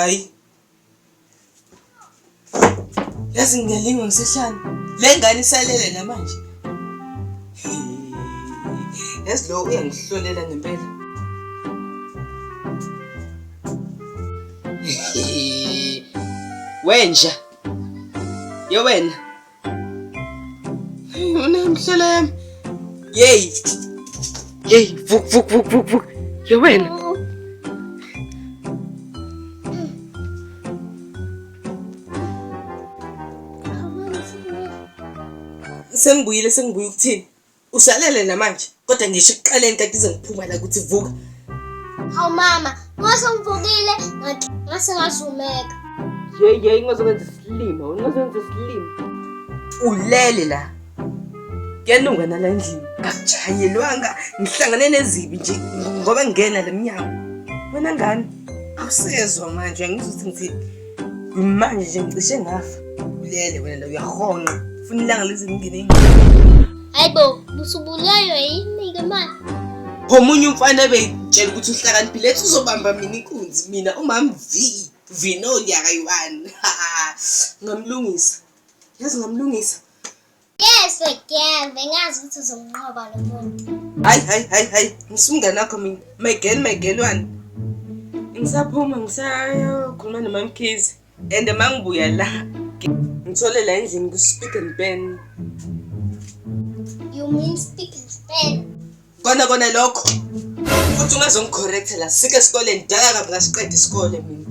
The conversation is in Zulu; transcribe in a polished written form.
Hayi. Yazi ngiyalingwa ngisehlane. Le ngane isalele namanje. Yazi lo uyangihlolela ngempela. Wenja. Ye wena. Unamhlola yami. Yey. Yey, vuk. Ye wena. Sengibuye ukuthini? Usalele namanje. Kodwa ngisho ekuqaleni kanti izengiphuma la ukuthi vuka. Hawu mama, ngase ngivukile ngase ngazumeka. Yey, ngizokwenza isilima, Ulele la. Kuyanunga nala endlini. Ngajayelwanga, ngihlangane nezibi nje ngoba ngingena lemnyango. Wena ngani? Awusezwa manje ngizothi ngithi manje nje ngicishe ngafa. Ulele wena la uyahonqa. Ufuna ilanga lezi ngingene engini. Hayibo, busubulayo yini ke manje? Omunye umfana ebeyitshela ukuthi uhlakaniphile ethi uzobamba mina inkunzi mina umama Vino Lyakayiwani. Ngamlungisa. Yazi ngamlungisa. Yes, ngazi ukuthi uzomnqoba lo muntu. Hayi. Ngisumngane wakho mina. My girl one. Ngisaphuma ngisayokhuluma noMama Mkhize. And mangibuya la ngithole la endlini ku Speak and Pen. You mean Speak and Span? Kona lokho. Futhi ungazongicorrecta la sike esikoleni dala kabi ngasiqeda isikole mina.